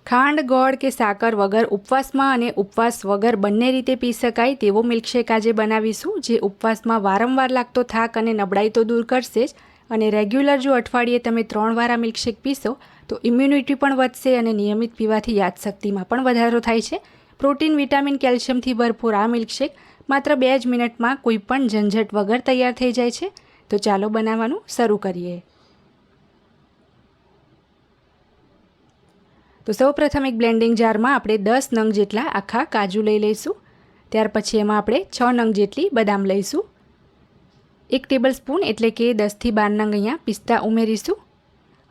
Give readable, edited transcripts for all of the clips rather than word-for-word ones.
ખાંડ, ગોળ કે સાકર વગર ઉપવાસમાં અને ઉપવાસ વગર બંને રીતે પી શકાય તેવો મિલ્કશેક આજે બનાવીશું, જે ઉપવાસમાં વારંવાર લાગતો થાક અને નબળાઈ તો દૂર કરશે જ, અને રેગ્યુલર જો અઠવાડિયે તમે 3 વાર આ મિલ્કશેક પીશો તો ઇમ્યુનિટી પણ વધશે અને નિયમિત પીવાથી યાદશક્તિમાં પણ વધારો થાય છે. પ્રોટીન, વિટામિન, કેલ્શિયમથી ભરપૂર આ મિલ્કશેક માત્ર 2 જ મિનિટમાં કોઈ પણ ઝંઝટ વગર તૈયાર થઈ જાય છે. તો ચાલો બનાવવાનું શરૂ કરીએ. તો સૌપ્રથમ એક બ્લેન્ડિંગ જારમાં આપણે 10 નંગ જેટલા આખા કાજુ લઈ લઈશું. ત્યાર પછી એમાં આપણે 6 નંગ જેટલી બદામ લઈશું. 1 ટેબલસ્પૂન એટલે કે 10થી 12 નંગ અહીંયા પિસ્તા ઉમેરીશું.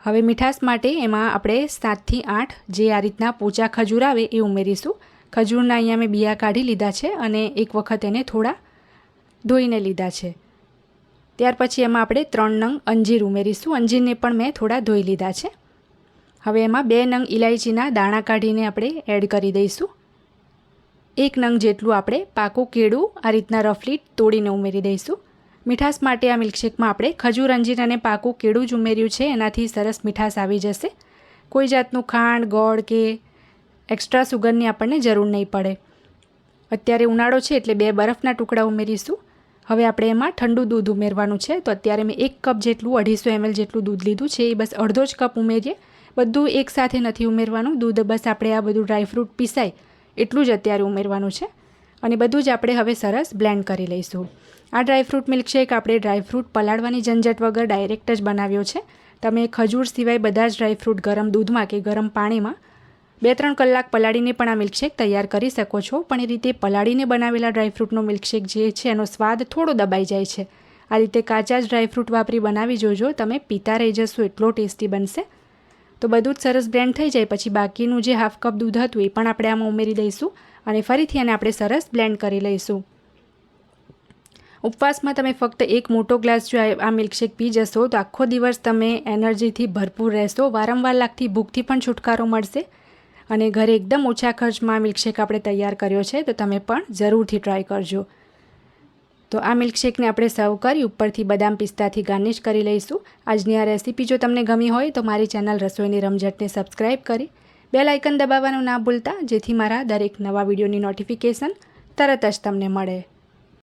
હવે મીઠાશ માટે એમાં આપણે 7થી 8 જે આ રીતના પોચા ખજૂર આવે એ ઉમેરીશું. ખજૂરના અહીંયા મેં બિયા કાઢી લીધા છે અને એક વખત એને થોડા ધોઈને લીધા છે. ત્યાર પછી એમાં આપણે 3 નંગ અંજીર ઉમેરીશું. અંજીરને પણ મેં થોડા ધોઈ લીધા છે. હવે એમાં 2 નંગ ઇલાયચીના દાણા કાઢીને આપણે એડ કરી દઈશું. 1 નંગ જેટલું આપણે પાકું કેળું આ રીતના રફલી તોડીને ઉમેરી દઈશું. મીઠાશ માટે આ મિલ્કશેકમાં આપણે ખજૂર, અંજીર અને પાકું કેળું જ ઉમેર્યું છે, એનાથી સરસ મીઠાશ આવી જશે. કોઈ જાતનું ખાંડ, ગોળ કે એક્સ્ટ્રા સુગરની આપણને જરૂર નહીં પડે. અત્યારે ઉનાળો છે એટલે 2 બરફના ટુકડા ઉમેરીશું. હવે આપણે એમાં ઠંડુ દૂધ ઉમેરવાનું છે. તો અત્યારે મેં 1 કપ જેટલું 250 ml જેટલું દૂધ લીધું છે, એ બસ અડધો જ કપ ઉમેરીએ. બધું એકસાથે નથી ઉમેરવાનું દૂધ, બસ આપણે આ બધું ડ્રાયફ્રૂટ પીસાય એટલું જ અત્યારે ઉમેરવાનું છે. અને બધું જ આપણે હવે સરસ બ્લેન્ડ કરી લઈશું. આ ડ્રાયફ્રૂટ મિલ્કશેક આપણે ડ્રાયફ્રૂટ પલાળવાની ઝંઝટ વગર ડાયરેક્ટ જ બનાવ્યો છે. તમે ખજૂર સિવાય બધા જ ડ્રાયફ્રૂટ ગરમ દૂધમાં કે ગરમ પાણીમાં 2-3 કલાક પલાળીને પણ આ મિલ્કશેક તૈયાર કરી શકો છો. પણ એ રીતે પલાળીને બનાવેલા ડ્રાયફ્રૂટનો મિલ્કશેક જે છે એનો સ્વાદ થોડો દબાઈ જાય છે. આ રીતે કાચા જ ડ્રાયફ્રૂટ વાપરી બનાવી જોજો, તમે પીતા રહી જશો એટલો ટેસ્ટી બનશે. તો બધું જ સરસ બ્લેન્ડ થઈ જાય પછી બાકીનું જે હાફ કપ દૂધ હતું એ પણ આપણે આમાં ઉમેરી દઈશું અને ફરીથી એને આપણે સરસ બ્લેન્ડ કરી લઈશું. ઉપવાસમાં તમે ફક્ત 1 મોટો ગ્લાસ જો આ મિલ્કશેક પી જશો તો આખો દિવસ તમે એનર્જીથી ભરપૂર રહેશો. વારંવાર લાગતી ભૂખથી પણ છુટકારો મળશે અને ઘરે એકદમ ઓછા ખર્ચમાં મિલ્કશેક આપણે તૈયાર કર્યો છે. તો તમે પણ જરૂરથી ટ્રાય કરજો. તો આ મિલ્કશેકને આપણે સર્વ કરી ઉપરથી બદામ, પિસ્તાથી ગાર્નિશ કરી લઈશું. આજની આ રેસીપી જો તમને ગમી હોય તો મારી ચેનલ રસોઈની રમઝટને સબસ્ક્રાઈબ કરી બેલ આઇકન દબાવવાનું ના ભૂલતા, જેથી મારા દરેક નવા વિડીયોની નોટિફિકેશન તરત જ તમને મળે.